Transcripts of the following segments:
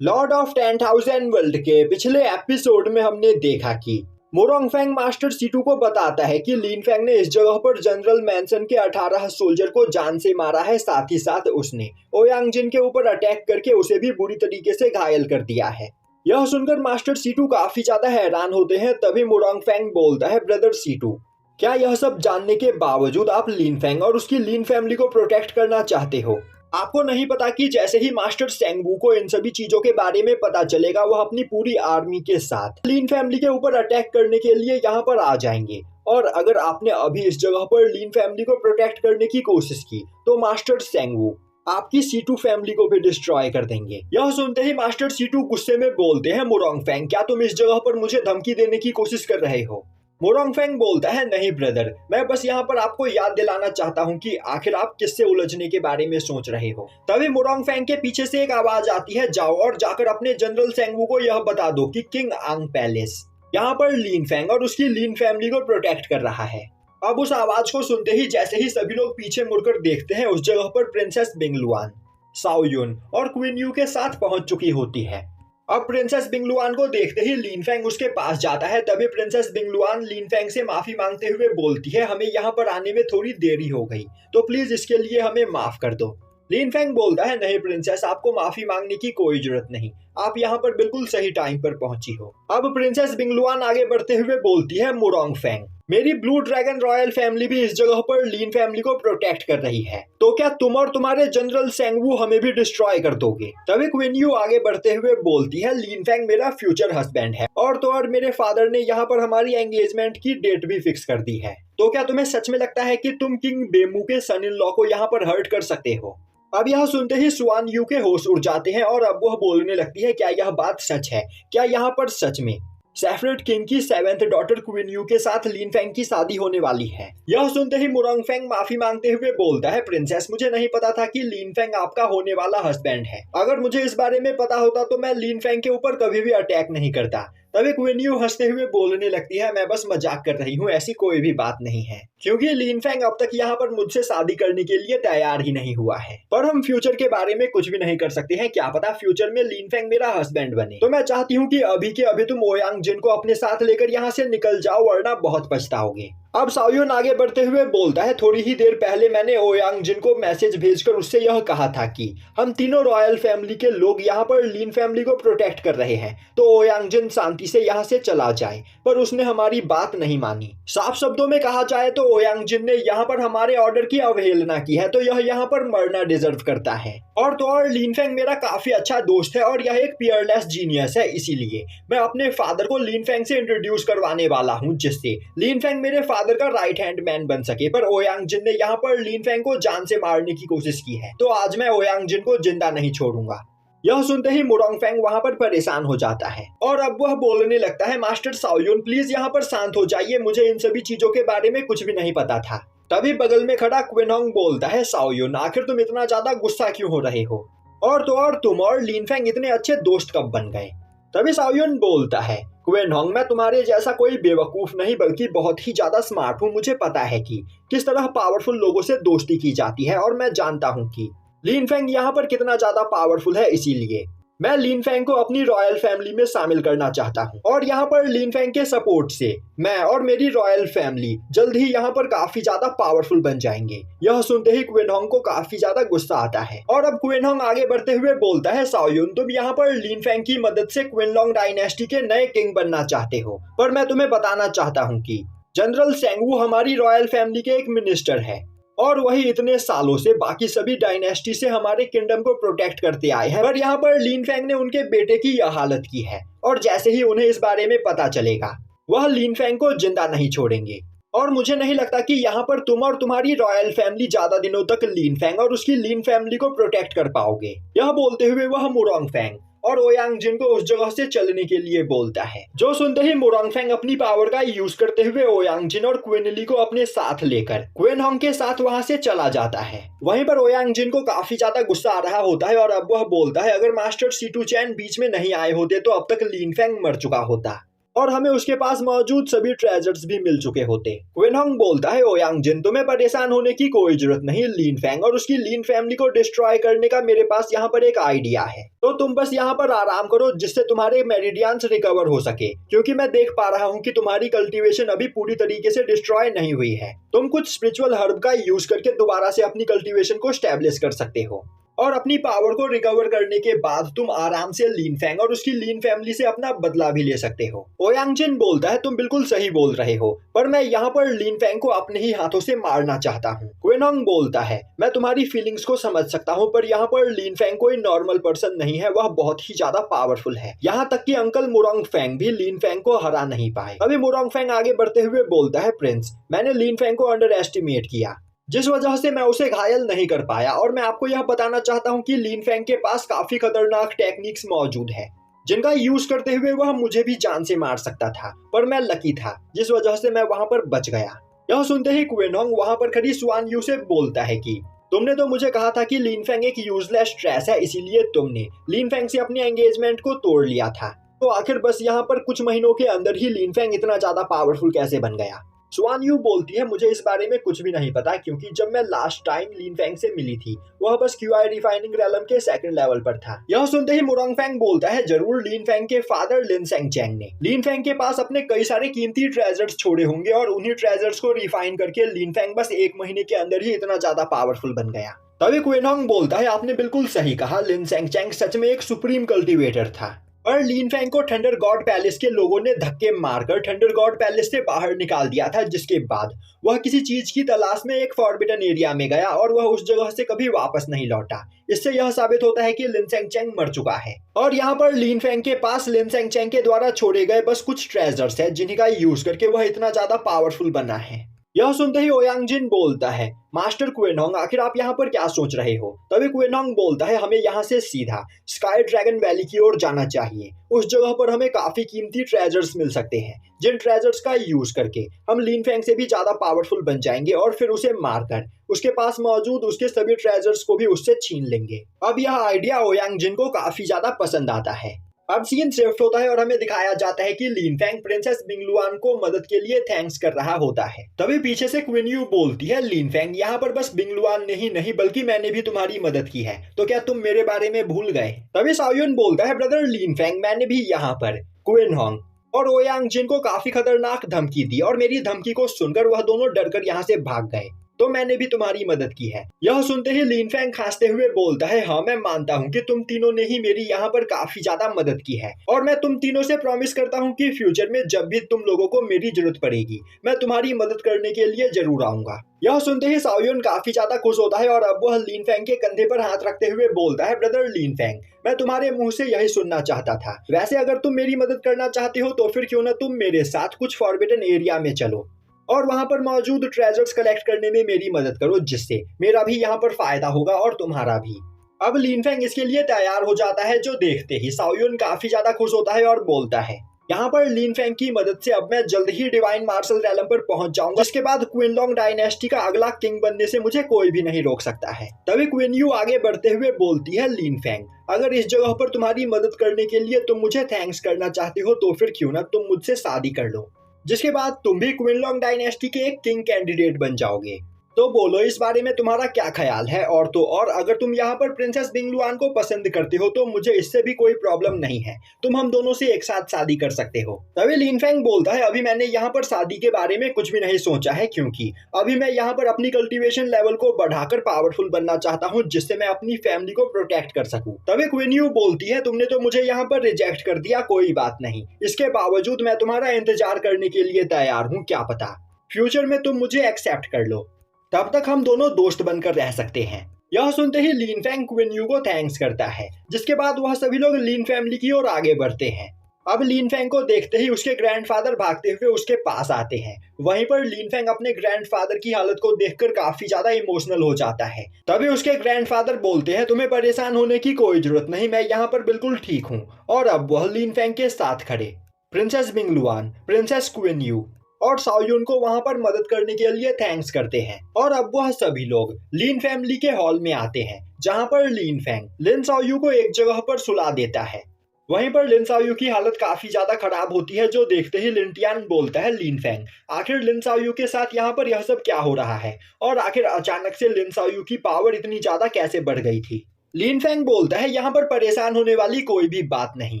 Lord of 10,000 world के पिछले episode में हमने देखा कि मोरोंगफैंग मास्टर सीटू को बताता है कि लिनफेंग ने इस जगह पर जनरल मैनसन के 18 सोल्जर को जान से मारा है। साथ ही साथ उसने ओयांगजिन के ऊपर अटैक करके उसे भी बुरी तरीके से घायल कर दिया है। यह सुनकर मास्टर सीटू काफी ज्यादा हैरान होते हैं। तभी मोरोंगफैंग बोलता है, ब्रदर सीटू, क्या यह सब जानने के बावजूद आप लिनफेंग और उसकी लिन फैमिली को प्रोटेक्ट करना चाहते हो? आपको नहीं पता कि जैसे ही मास्टर सेंगवू को इन सभी चीजों के बारे में पता चलेगा, वह अपनी पूरी आर्मी के साथ लिन फैमिली के ऊपर अटैक करने के लिए यहाँ पर आ जाएंगे। और अगर आपने अभी इस जगह पर लिन फैमिली को प्रोटेक्ट करने की कोशिश की तो मास्टर सेंगवू आपकी सीटू फैमिली को भी डिस्ट्रॉय कर देंगे। यह सुनते ही मास्टर सीटू गुस्से में बोलते हैं, मोरोंगफैंग, क्या तुम इस जगह पर मुझे धमकी देने की कोशिश कर रहे हो? मोरोंगफैंग बोलता है, नहीं ब्रदर, मैं बस यहाँ पर आपको याद दिलाना चाहता हूँ कि आखिर आप किससे उलझने के बारे में सोच रहे हो। तभी मोरोंगफैंग के पीछे से एक आवाज आती है, जाओ और जाकर अपने जनरल सेंगवू को यह बता दो कि किंग आंग पैलेस यहाँ पर लिनफेंग और उसकी लिन फैमिली को प्रोटेक्ट कर रहा है। अब उस आवाज को सुनते ही जैसे ही सभी लोग पीछे मुड़कर देखते हैं, उस जगह पर प्रिंसेस बिंगलुआन साओयुन और क्वीन यू के साथ पहुंच चुकी होती है। अब प्रिंसेस बिंगलुआन को देखते ही लिनफेंग उसके पास जाता है। तभी प्रिंसेस बिंगलुआन लिनफेंग से माफी मांगते हुए बोलती है, हमें यहाँ पर आने में थोड़ी देरी हो गई, तो प्लीज इसके लिए हमें माफ कर दो। लिनफेंग बोलता है, नहीं प्रिंसेस, आपको माफी मांगने की कोई जरूरत नहीं, आप यहाँ पर बिल्कुल सही टाइम पर पहुंची हो। अब प्रिंसेस बिंगलुआन आगे बढ़ते हुए बोलती है, मोरोंगफैंग, मेरी ब्लू ड्रैगन रॉयल फैमिली भी इस जगह पर लिन फैमिली को प्रोटेक्ट कर रही है, तो क्या तुम और तुम्हारे जनरल सेंगवू हमें भी डिस्ट्रॉय कर दोगे? तभी क्वीन यू आगे बढ़ते हुए बोलती है, लिनफेंग मेरा फ्यूचर हस्बैंड है और तो और मेरे फादर ने यहाँ पर हमारी एंगेजमेंट की डेट भी फिक्स कर दी है, तो क्या तुम्हें सच में लगता है कि तुम किंग बेमू के सन इन लॉ को यहाँ पर हर्ट कर सकते हो? अब यह सुनते ही सुआन यू के होश उड़ जाते हैं और अब वह बोलने लगती है, क्या यह बात सच है? क्या यहाँ पर सच में सेफरेट किंग की 7th डॉटर क्वीन यू के साथ लिनफेंग की शादी होने वाली है? यह सुनते ही मोरोंगफैंग माफी मांगते हुए बोलता है, प्रिंसेस, मुझे नहीं पता था कि लिनफेंग आपका होने वाला हस्बैंड है। अगर मुझे इस बारे में पता होता तो मैं लिनफेंग के ऊपर कभी भी अटैक नहीं करता। तभी क्वीन यू हंसते हुए बोलने लगती है, मैं बस मजाक कर रही हूँ, ऐसी कोई भी बात नहीं है, क्योंकि लिनफेंग अब तक यहाँ पर मुझसे शादी करने के लिए तैयार ही नहीं हुआ है। पर हम फ्यूचर के बारे में कुछ भी नहीं कर सकते हैं, क्या पता फ्यूचर में लिनफेंग मेरा हस्बैंड बने। तो मैं चाहती हूँ कि अभी के अभी तुम ओयांगजिन को अपने साथ लेकर यहाँ से निकल जाओ, वरना बहुत पछताओगे। अब साओयुन आगे बढ़ते हुए बोलता है, थोड़ी ही देर पहले मैंने ओयांगजिन को मैसेज भेजकर उससे यह कहा था कि हम तीनों रॉयल फैमिली के लोग यहाँ पर लिन फैमिली को प्रोटेक्ट कर रहे हैं, तो ओयांगजिन शांति से यहाँ से चला जाए, पर उसने हमारी बात नहीं मानी। साफ शब्दों में कहा जाए तो ओयांगजिन ने यहाँ पर हमारे ऑर्डर की अवहेलना की है, तो यह यहाँ पर मरना डिजर्व करता है। और तो और लिनफेंग मेरा काफी अच्छा दोस्त है और यह एक पियरलेस जीनियस है, इसीलिए मैं अपने फादर को लिनफेंग से इंट्रोड्यूस करवाने वाला हूँ, जिससे लिनफेंग मेरे फादर का राइट हैंड मैन बन सके। पर ओयांगजिन ने यहाँ पर लिनफेंग को जान से मारने की कोशिश की है, तो आज मैं ओयांगजिन को जिंदा नहीं छोड़ूंगा। यह सुनते ही मोरोंगफैंग वहां पर परेशान हो जाता है और अब वह बोलने लगता है, मास्टर साओयुन, प्लीज यहाँ पर शांत हो जाइए, मुझे इन सभी चीजों के बारे में कुछ भी नहीं पता था। तभी बगल में खड़ा क्विनोंग बोलता है, साओयुन, आखिर तुम इतना ज्यादा गुस्सा क्यों हो रहे हो? और तो और तुम और लिनफेंग इतने अच्छे दोस्त कब बन गए? तभी साओयुन बोलता है, क्विनोंग, मैं तुम्हारे जैसा कोई बेवकूफ नहीं बल्कि बहुत ही ज्यादा स्मार्ट हूँ। मुझे पता है कि किस तरह पावरफुल लोगों से दोस्ती की जाती है और मैं जानता हूँ कि लिनफेंग यहाँ पर कितना ज्यादा पावरफुल है, इसीलिए मैं लिनफेंग को अपनी रॉयल फैमिली में शामिल करना चाहता हूँ और यहाँ पर लिनफेंग के सपोर्ट से मैं और मेरी रॉयल फैमिली जल्द ही यहाँ पर काफी ज्यादा पावरफुल बन जाएंगे। यह सुनते ही क्विनोंग को काफी ज्यादा गुस्सा आता है और अब क्विनोंग आगे बढ़ते हुए बोलता है, साओयुन, तुम यहाँ पर लिनफेंग की मदद से क्विनलोंग डायनेस्टी के नए किंग बनना चाहते हो, पर मैं तुम्हें बताना चाहता हूँ कि जनरल सेंगवू हमारी रॉयल फैमिली के एक मिनिस्टर है और वही इतने सालों से बाकी सभी डायनेस्टी से हमारे किंगडम को प्रोटेक्ट करते आए हैं। पर यहाँ पर लिनफेंग ने उनके बेटे की यह हालत की है और जैसे ही उन्हें इस बारे में पता चलेगा, वह लिनफेंग को जिंदा नहीं छोड़ेंगे। और मुझे नहीं लगता कि यहाँ पर तुम और तुम्हारी रॉयल फैमिली ज्यादा दिनों तक लिनफेंग और उसकी लिन फैमिली को प्रोटेक्ट कर पाओगे। यह बोलते हुए वह मोरोंगफैंग और ओयांगजिन को उस जगह से चलने के लिए बोलता है। जो सुनते ही मोरोंगफैंग अपनी पावर का यूज करते हुए ओयांगजिन और क्विनली को अपने साथ लेकर क्विनहोंग के साथ वहां से चला जाता है। वहीं पर ओयांगजिन को काफी ज्यादा गुस्सा आ रहा होता है और अब वह बोलता है, अगर मास्टर सीटू चैन बीच में नहीं आए होते तो अब तक लिनफेंग मर चुका होता। और हमें उसके पास मौजूद सभी ट्रेजर्स भी मिल चुके होते। क्विनहोंग बोलता है ओयांग जिन तुम्हें परेशान होने की कोई जरूरत नहीं, लीन फैंग और उसकी लीन फैमिली को डिस्ट्रॉय करने का मेरे पास यहाँ पर एक आइडिया है, तो तुम बस यहाँ पर आराम करो जिससे तुम्हारे मेरिडियंस रिकवर हो सके, क्योंकि मैं देख पा रहा हूँ कि तुम्हारी कल्टीवेशन अभी पूरी तरीके से डिस्ट्रॉय नहीं हुई है। तुम कुछ स्पिरिचुअल हर्ब का यूज करके दोबारा से अपनी कल्टीवेशन को स्टैब्लिश कर सकते हो और अपनी पावर को रिकवर करने के बाद तुम आराम से लीन फैंग और उसकी लीन फैमिली से अपना बदला भी ले सकते हो। ओयांग जिन बोलता है तुम बिल्कुल सही बोल रहे हो, पर मैं यहाँ पर लीन फैंग को अपने ही हाथों से मारना चाहता हूँ। क्विनहोंग बोलता है मैं तुम्हारी फीलिंग्स को समझ सकता हूँ, पर यहाँ पर लीन फैंग कोई नॉर्मल पर्सन नहीं है, वह बहुत ही ज्यादा पावरफुल है। यहाँ तक कि अंकल मुरोंग फैंग भी लीन फैंग को हरा नहीं पाए। अभी मुरोंग फैंग आगे बढ़ते हुए बोलता है प्रिंस, मैंने लीन फैंग को अंडर एस्टिमेट किया, जिस वजह से मैं उसे घायल नहीं कर पाया, और मैं आपको यह बताना चाहता हूँ कि लीन फैंग के पास काफी खतरनाक टेक्निक्स मौजूद है जिनका यूज करते हुए वह मुझे भी जान से मार सकता था, पर मैं लकी था जिस वजह से मैं वहां पर बच गया। यह सुनते ही क्विनहोंग वहां पर खड़ी स्वान यू से बोलता है कि तुमने तो मुझे कहा था कि लीन फैंग एक यूजलेस ट्रेस है, इसीलिए तुमने लीन फैंग से अपनी एंगेजमेंट को तोड़ लिया था, तो आखिर बस यहाँ पर कुछ महीनों के अंदर ही लीन फैंग इतना ज्यादा पावरफुल कैसे बन गया। स्वान यू बोलती है मुझे इस बारे में कुछ भी नहीं पता, क्योंकि जब मैं लास्ट टाइम लीन फैंग से मिली थी वह बस क्यूआई रिफाइनिंग रैलम के सेकंड लेवल पर था। यह सुनते ही मुरोंग फैंग बोलता है जरूर लीन फैंग के फादर लिन सेंग चैंग ने लीन फैंग के पास अपने कई सारे कीमती ट्रेजर्स छोड़े होंगे और उन्हीं ट्रेजर्स को रिफाइन करके लीन फैंग बस 1 महीने के अंदर ही इतना ज्यादा पावरफुल बन गया। तभी क्विनहोंग बोलता है आपने बिल्कुल सही कहा, लिन सेंग चैंग सच में एक सुप्रीम कल्टीवेटर था, और लीन फैंग को थंडर गॉड पैलेस के लोगों ने धक्के मारकर थंडर गॉड पैलेस से बाहर निकाल दिया था, जिसके बाद वह किसी चीज की तलाश में एक फॉरबिडन एरिया में गया और वह उस जगह से कभी वापस नहीं लौटा। इससे यह साबित होता है कि लिन सेंग चैंग मर चुका है और यहाँ पर लीन फैंग के पास लिन सेंग चैंग के द्वारा छोड़े गए बस कुछ ट्रेजर्स है जिन्हीं का यूज करके वह इतना ज्यादा पावरफुल बना है। यह सुनते ही ओयांग जिन बोलता है मास्टर क्विनहोंग आखिर आप यहाँ पर क्या सोच रहे हो। तभी क्विनहोंग बोलता है हमें यहाँ से सीधा स्काई ड्रैगन वैली की ओर जाना चाहिए, उस जगह पर हमें काफी कीमती ट्रेजर्स मिल सकते हैं जिन ट्रेजर्स का यूज करके हम लीन फैंग से भी ज्यादा पावरफुल बन जाएंगे और फिर उसे मारकर उसके पास मौजूद उसके सभी ट्रेजर्स को भी उससे छीन लेंगे। अब यह आइडिया ओयांग जिन को काफी ज्यादा पसंद आता है। अब सीन शिफ्ट होता है और हमें दिखाया जाता है कि लीन फैंग प्रिंसेस बिंगलुआन को मदद के लिए थैंक्स कर रहा होता है। तभी पीछे से क्वीन यू बोलती है लीन फैंग यहाँ पर बस बिंगलुआन ने ही नहीं बल्कि मैंने भी तुम्हारी मदद की है, तो क्या तुम मेरे बारे में भूल गए। तभी साओयुन बोलता है ब्रदर लीन फैंग मैंने भी यहाँ पर क्विनहोंग और ओयांग जिन को काफी खतरनाक धमकी दी और मेरी धमकी को सुनकर वह दोनों डरकर यहाँ से भाग गए, तो मैंने भी तुम्हारी मदद की है। यह सुनते ही लीन फैंग खांसते हुए बोलता है हाँ मैं मानता हूँ कि तुम तीनों ने ही मेरी यहाँ पर काफी ज्यादा मदद की है और मैं तुम तीनों से प्रॉमिस करता हूँ कि फ्यूचर में जब भी तुम लोगों को मेरी जरूरत पड़ेगी मैं तुम्हारी मदद करने के लिए जरूर आऊंगा। यह सुनते ही साओयुन काफी ज्यादा खुश होता है और अब वह लीन फैंग के कंधे पर हाथ रखते हुए बोलता है ब्रदर लीन फैंग मैं तुम्हारे मुंह से यही सुनना चाहता था। वैसे अगर तुम मेरी मदद करना चाहते हो तो फिर क्यों ना तुम मेरे साथ कुछ फॉरबिडन एरिया में चलो और वहां पर मौजूद ट्रेजर्स कलेक्ट करने में मेरी मदद करो, जिससे मेरा भी यहाँ पर फायदा होगा और तुम्हारा भी। अब लीन फैंग इसके लिए तैयार हो जाता है, जो देखते ही साओयुन काफी ज्यादा खुश होता है और बोलता है यहाँ पर लीन फैंग की मदद से अब मैं जल्द ही डिवाइन मार्शल रैलम पर पहुंच जाऊंगा, जिसके बाद क्विनलॉन्ग डायनेस्टी का अगला किंग बनने से मुझे कोई भी नहीं रोक सकता है। तभी क्वीन यू आगे बढ़ते हुए बोलती है लीन फैंग अगर इस जगह पर तुम्हारी मदद करने के लिए तुम मुझे थैंक्स करना चाहते हो तो फिर क्यों ना तुम मुझसे शादी कर लो, जिसके बाद तुम भी क्विनलॉन्ग डायनेस्टी के एक किंग कैंडिडेट बन जाओगे। तो बोलो इस बारे में तुम्हारा क्या ख्याल है। और तो और अगर तुम यहाँ पर प्रिंसेस बिंगलुआन को पसंद करते हो तो मुझे इससे भी कोई प्रॉब्लम नहीं है, तुम हम दोनों से एक साथ शादी कर सकते हो। तभी लीन फैंग बोलता है अभी मैंने यहाँ पर शादी के बारे में कुछ भी नहीं सोचा है, क्योंकि अभी मैं यहाँ पर अपनी कल्टीवेशन लेवल को बढ़ाकर पावरफुल बनना चाहता हूँ, जिससे मैं अपनी फैमिली को प्रोटेक्ट कर सकूँ। तभी क्वीन यू बोलती है तुमने तो मुझे यहाँ पर रिजेक्ट कर दिया, कोई बात नहीं, इसके बावजूद मैं तुम्हारा इंतजार करने के लिए तैयार हूँ, क्या पता फ्यूचर में तुम मुझे एक्सेप्ट कर लो, तब तक हम दोनों दोस्त बनकर रह सकते हैं। यह सुनते ही लीन फैंग क्वीन यू को थैंक्स करता है, जिसके बाद वह सभी लोग लीन फैमिली की ओर आगे बढ़ते हैं। अब लीन फैंग को देखते ही उसके ग्रैंडफादर भागते हुए उसके पास आते हैं। वहीं पर लीन फैंग अपने ग्रैंडफादर की हालत को देखकर काफी ज्यादा इमोशनल हो जाता है। तभी उसके ग्रैंडफादर बोलते हैं तुम्हें परेशान होने की कोई जरूरत नहीं, मैं यहाँ पर बिल्कुल ठीक हूँ। और अब वह लीन फैंग के साथ खड़े प्रिंसेस बिंगलुआन, प्रिंसेस क्वीन यू और साओयुन को वहां पर मदद करने के लिए थैंक्स करते हैं। और अब वह सभी लोग लीन फैमिली के हॉल में आते हैं, जहां पर लीन फैंग लिन साओयू को एक जगह पर सुला देता है। वहीं पर लिन साओयू की हालत काफी ज्यादा खराब होती है, जो देखते ही लिन टियान बोलता है लिन फेंग, आखिर लिन साओयू के साथ यहाँ पर यह सब क्या हो रहा है और आखिर अचानक से लिन साओयू की पावर इतनी ज्यादा कैसे बढ़ गई थी। लिन फेंग बोलता है यहाँ पर परेशान होने वाली कोई भी बात नहीं,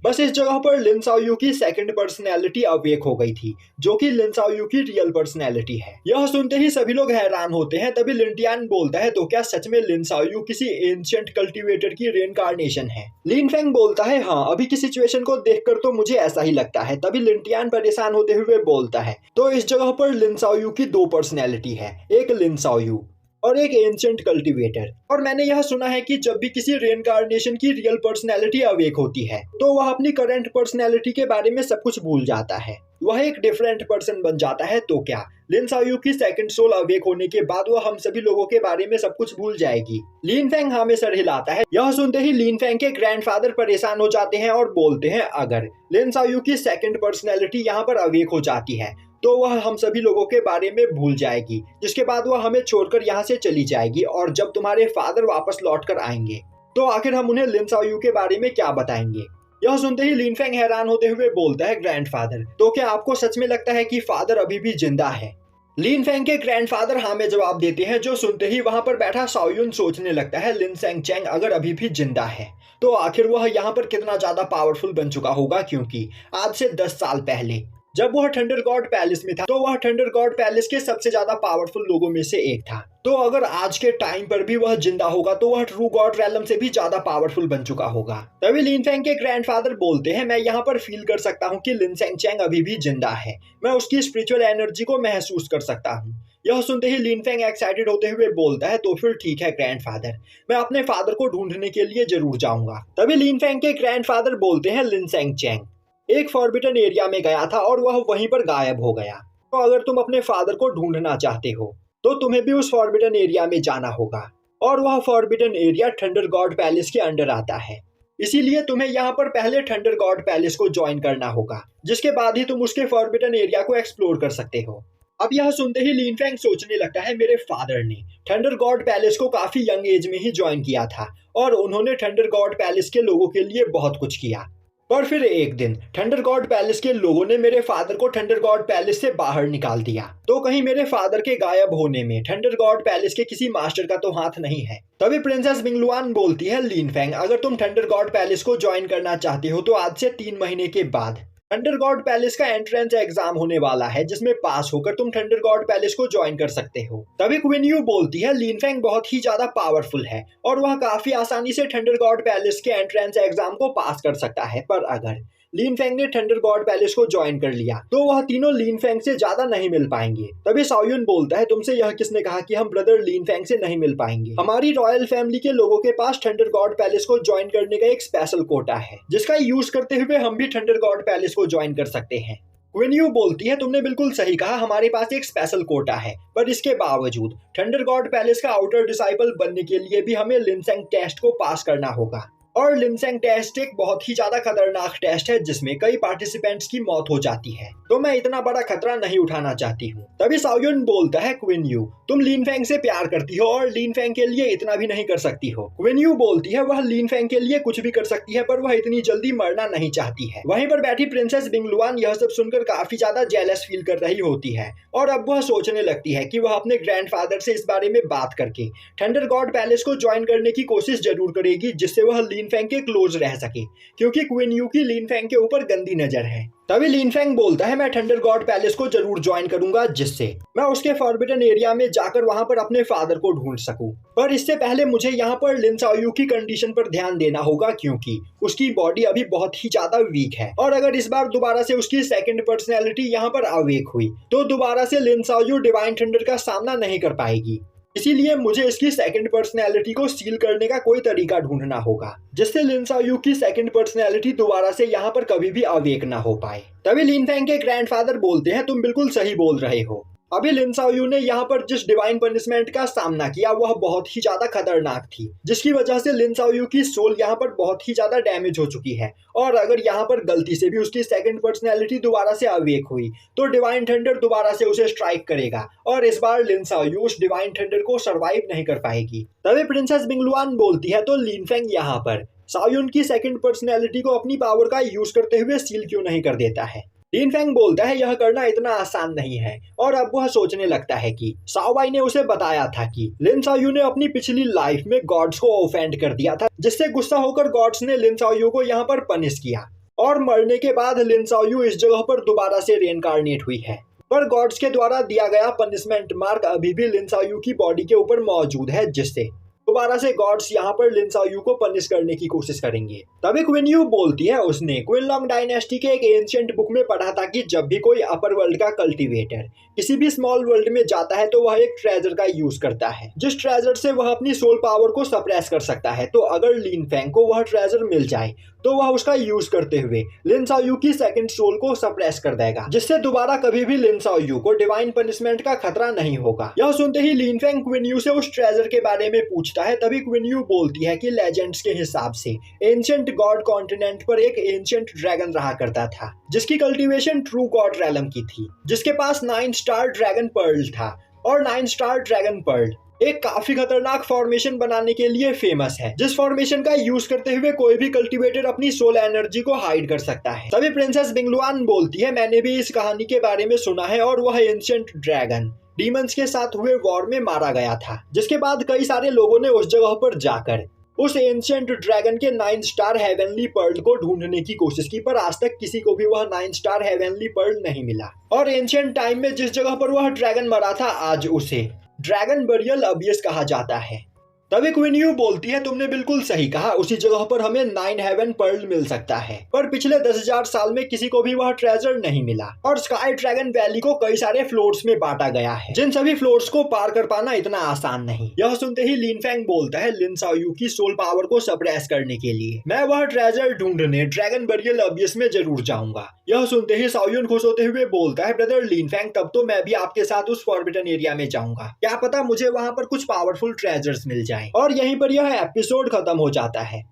बस इस जगह पर लिन साओयू की सेकंड पर्सनैलिटी अवेक हो गई थी, जो कि लिन साओयू की रियल पर्सनैलिटी है। यह सुनते ही सभी लोग हैरान होते हैं। तभी लिन टियान बोलता है, तो क्या सच में लिन साओयू किसी एंशिएंट कल्टीवेटर की रेनकार्नेशन है? लिन फेंग बोलता है, हाँ, अभी की सिचुएशन को देखकर तो मुझे ऐसा ही लगता है। तभी लिन टियान परेशान होते हुए बोलता है, तो इस जगह पर लिन साओयू की दो पर्सनैलिटी है, एक लिन साओयू और एक एंशिएंट कल्टीवेटर। और मैंने यह सुना है कि जब भी किसी रेनकार्नेशन की रियल पर्सनैलिटी अवेक होती है तो वह अपनी करंट पर्सनैलिटी के बारे में सब कुछ भूल जाता है, वह एक डिफरेंट पर्सन बन जाता है। तो क्या लिन साओयू की सेकंड सोल अवेक होने के बाद वह हम सभी लोगों के बारे में सब कुछ भूल जाएगी? लिन फेंग हाँ में सर हिलाता है। यह सुनते ही लिन फेंग के ग्रैंडफादर परेशान हो जाते हैं और बोलते हैं, अगर लिन साओयू की सेकंड पर्सनैलिटी यहाँ पर अवेक हो जाती है तो वह हम सभी लोगों के बारे में भूल जाएगी, जिसके बाद वह हमें छोड़कर यहाँ से चली जाएगी। और जब तुम्हारे फादर वापस लौट कर आएंगे तो आखिर हम उन्हें लिन साओयू के बारे में क्या बताएंगे? यह सुनते ही लिन फेंग हैरान होते हुए बोलता है, ग्रैंडफादर, तो क्या आपको सच में लगता है कि फादर अभी भी जिंदा है? लिन फेंग के ग्रैंडफादर हाँ में जवाब देते हैं, जो सुनते ही वहां पर बैठा साओयुन सोचने लगता है, लिन सेंग चैंग अगर अभी भी जिंदा है तो आखिर वह यहाँ पर कितना ज्यादा पावरफुल बन चुका होगा, क्योंकि आज से 10 साल पहले जब वह थंडर गॉड पैलेस में था तो वह थंडर गॉड पैलेस के सबसे ज्यादा पावरफुल लोगों में से एक था। तो अगर आज के टाइम पर भी वह जिंदा होगा तो वह ट्रू गॉड रैलम से भी ज्यादा पावरफुल बन चुका होगा। तभी लिन फेंग के ग्रैंडफादर बोलते हैं, मैं यहाँ पर फील कर सकता हूँ कि लिन सेंग चैंग अभी भी जिंदा है, मैं उसकी स्पिरिचुअल एनर्जी को महसूस कर सकता हूँ। यह सुनते ही लिन फेंग एक्साइटेड होते हुए बोलता है, तो फिर ठीक है ग्रैंडफादर, मैं अपने फादर को ढूंढने के लिए जरूर जाऊंगा। तभी लिन फेंग के ग्रैंडफादर बोलते हैं, लिन सेंग चैंग एक फॉरबिडन एरिया में गया था और वह वहीं पर गायब हो गया। तो अगर तुम अपने फादर को ढूंढना चाहते हो तो तुम्हें भी उस फॉरबिडन एरिया में जाना होगा, और वह forbidden area thunder God palace के अंडर आता है। इसीलिए तुम्हें यहाँ पर पहले थंडर गॉड पैलेस को ज्वाइन करना होगा, जिसके बाद ही तुम उसके फॉरबिडन एरिया को एक्सप्लोर कर सकते हो। अब यह सुनते ही लिन फेंग सोचने लगता है, मेरे फादर ने थंडर गॉड पैलेस को काफी यंग एज में ही ज्वाइन किया था और उन्होंने थंडर गॉड पैलेस के लोगों के लिए बहुत कुछ किया। पर फिर एक दिन थंडर गॉड पैलेस के लोगों ने मेरे फादर को थंडर गॉड पैलेस से बाहर निकाल दिया। तो कहीं मेरे फादर के गायब होने में थंडर गॉड पैलेस के किसी मास्टर का तो हाथ नहीं है? तभी प्रिंसेस मिंगलुआन बोलती है, लिन फेंग अगर तुम थंडर गॉड पैलेस को ज्वाइन करना चाहते हो तो आज से 3 महीने के बाद थंडर गॉड पैलेस का एंट्रेंस एग्जाम होने वाला है, जिसमें पास होकर तुम थंडर गॉड पैलेस को ज्वाइन कर सकते हो। तभी क्वीन यू बोलती है, लिन फेंग बहुत ही ज्यादा पावरफुल है और वह काफी आसानी से थंडर गॉड पैलेस के एंट्रेंस एग्जाम को पास कर सकता है। पर अगर लिन फेंग ने थंडर गॉड पैलेस को ज्वाइन कर लिया तो वह तीनों लिन फेंग से ज्यादा नहीं मिल पाएंगे। तभी साओयुन बोलता है, तुमसे यह किसने कहा कि हम ब्रदर लिन फेंग से नहीं मिल पाएंगे? हमारी रॉयल फैमिली के लोगों के पास थंडर गॉड पैलेस को ज्वाइन करने का एक स्पेशल कोटा है, जिसका यूज करते हुए हम भी थंडर गॉड पैलेस को ज्वाइन कर सकते हैं। क्वीन यू बोलती है, तुमने बिल्कुल सही कहा, हमारे पास एक स्पेशल कोटा है, पर इसके बावजूद थंडर गॉड पैलेस का आउटर डिसाइपल बनने के लिए भी हमें लिनसेंग टेस्ट को पास करना होगा। और लिनसेंग टेस्ट एक बहुत ही ज्यादा खतरनाक टेस्ट है, जिसमें कई पार्टिसिपेंट्स की मौत हो जाती है, तो मैं इतना बड़ा खतरा नहीं उठाना चाहती हूँ। तभी साओयुन बोलता है, क्वीन यू तुम लिन फेंग से प्यार करती हो और लिन फेंग के लिए इतना भी नहीं कर सकती हो। क्वीन यू बोलती है, वह लिन फेंग के लिए कुछ भी कर सकती है, पर वह इतनी जल्दी मरना नहीं चाहती है। वहीं पर बैठी प्रिंसेस मिंगलुआन यह सब सुनकर काफी ज्यादा जेलस फील कर रही होती है और अब वह सोचने लगती है कि वह अपने ग्रैंडफादर से इस बारे में बात करके थंडर गॉड पैलेस को ज्वाइन करने की कोशिश जरूर करेगी, जिससे वह लिन फेंग के क्लोज रह सके, क्योंकि क्वीन यू की लिन फेंग के ऊपर गंदी नजर है। तभी लिन फेंग बोलता है, मैं थंडर गॉड पैलेस को जरूर ज्वाइन करूंगा, जिससे मैं उसके फॉरबिडन एरिया में जाकर वहां पर अपने फादर को ढूंढ सकूं। पर इससे पहले मुझे यहाँ पर लिन साओयू की कंडीशन पर ध्यान देना होगा, क्योंकि उसकी बॉडी अभी बहुत ही ज्यादा वीक है और अगर इस बार दोबारा से उसकी सेकंड पर्सनैलिटी यहाँ पर अवेक हुई तो दोबारा से लिन साओयू डिवाइन थंडर का सामना नहीं कर पाएगी। इसीलिए मुझे इसकी सेकंड पर्सनैलिटी को सील करने का कोई तरीका ढूंढना होगा, जिससे लिन साओयू की सेकंड पर्सनैलिटी दोबारा से यहाँ पर कभी भी अवेक ना हो पाए। तभी लिन फेंग के ग्रैंडफादर बोलते हैं, तुम बिल्कुल सही बोल रहे हो, अभी लिन साओयू ने यहाँ पर जिस डिवाइन पनिशमेंट का सामना किया वह बहुत ही ज्यादा खतरनाक थी, जिसकी वजह से लिन साओयू की सोल यहाँ पर बहुत ही ज्यादा डैमेज हो चुकी है और अगर यहाँ पर गलती से भी उसकी सेकंड पर्सनैलिटी दोबारा से अवेक हुई तो डिवाइन थंडर दोबारा से उसे स्ट्राइक करेगा और इस बार लिन साओयू उस डिवाइन थंडर को सर्वाइव नहीं कर पाएगी। तभी प्रिंसेस मिंगलुआन बोलती है, तो लिन फेंग यहाँ पर साओयुन की सेकंड पर्सनैलिटी को अपनी पावर का यूज करते हुए सील क्यों नहीं कर देता है। लिन फेंग बोलता है यह करना इतना आसान नहीं है और अब वह सोचने लगता है कि साओबाई ने उसे बताया था कि लिन साओयू ने अपनी पिछली लाइफ में गॉड्स को ऑफेंड कर दिया था, जिससे गुस्सा होकर गॉड्स ने लिन साओयू को यहाँ पर पनिश किया और मरने के बाद लिन साओयू इस जगह पर दोबारा से रेनकार्नेट हुई है। पर गॉड्स के द्वारा दिया गया पनिशमेंट मार्क अभी भी लिन साओयू की बॉडी के ऊपर मौजूद है, जिससे दोबारा से गॉड्स यहाँ पर लिन साओयू को पनिश करने की कोशिश करेंगे। तभी क्वीन यू बोलती है उसने क्विनलॉन्ग डायनेस्टी के एक एंशिएंट बुक में पढ़ा था कि जब भी कोई अपर वर्ल्ड का कल्टीवेटर किसी भी स्मॉल वर्ल्ड में जाता है तो वह एक ट्रेजर का यूज करता है, जिस ट्रेजर से वह अपनी सोल पावर को सप्रेस कर सकता है। तो अगर लिन फेंग को वह ट्रेजर मिल जाए तो वह उसका यूज करते हुए लिन साओयू की सेकंड सोल को सप्रेस कर देगा, जिससे दोबारा कभी भी लिन साओयू को डिवाइन पनिशमेंट का खतरा नहीं होगा। यह सुनते ही लिन फेंग क्वीन यू से उस ट्रेजर के बारे में पूछता है। तभी क्वीन यू बोलती है कि लेजेंड्स के हिसाब से एंशिएंट गॉड कॉन्टिनेंट पर एक एंशिएंट ड्रैगन रहा करता था, जिसकी कल्टीवेशन ट्रू गॉड रैलम की थी, जिसके पास 9 स्टार ड्रैगन पर्ल था। और 9 स्टार ड्रैगन पर्ल एक काफी खतरनाक फॉर्मेशन बनाने के लिए फेमस है, जिस फॉर्मेशन का यूज करते हुए कोई भी कल्टीवेटर अपनी सोल एनर्जी को हाइड कर सकता है। तभी प्रिंसेस बिंगलुआन बोलती है मैंने भी इस कहानी के बारे में सुना है और वह एंशिएंट ड्रैगन डीमंस के साथ हुए वॉर में मारा गया था, जिसके बाद कई सारे लोगों ने उस जगह पर जाकर उस एंशिएंट ड्रैगन के 9 स्टार हेवनली पर्ल को ढूंढने की कोशिश की, पर आज तक किसी को भी वह 9 स्टार हेवनली पर्ल नहीं मिला। और एंशिएंट टाइम में जिस जगह पर वह ड्रैगन मरा था आज उसे ड्रैगन बरियल अबियस कहा जाता है। तभी क्वीन यू बोलती है तुमने बिल्कुल सही कहा, उसी जगह पर हमें 9 हेवन पर्ल मिल सकता है, पर पिछले 10,000 साल में किसी को भी वह ट्रेजर नहीं मिला। और स्काई ड्रैगन वैली को कई सारे फ्लोर्स में बांटा गया है, जिन सभी फ्लोर्स को पार कर पाना इतना आसान नहीं। यह सुनते ही लिन फेंग बोलता है लिन साओयू की सोल पावर को सप्रेस करने के लिए मैं वह ट्रेजर ढूंढने ड्रैगन बरियल अबियस में जरूर जाऊंगा। यह सुनते ही साओयुन खुश होते हुए बोलता है ब्रदर लिन फेंग, तब तो मैं भी आपके साथ उस फॉरबिडन एरिया में जाऊंगा, क्या पता मुझे वहां पर कुछ पावरफुल ट्रेजर्स मिल जाए। और यहीं पर यह एपिसोड खत्म हो जाता है।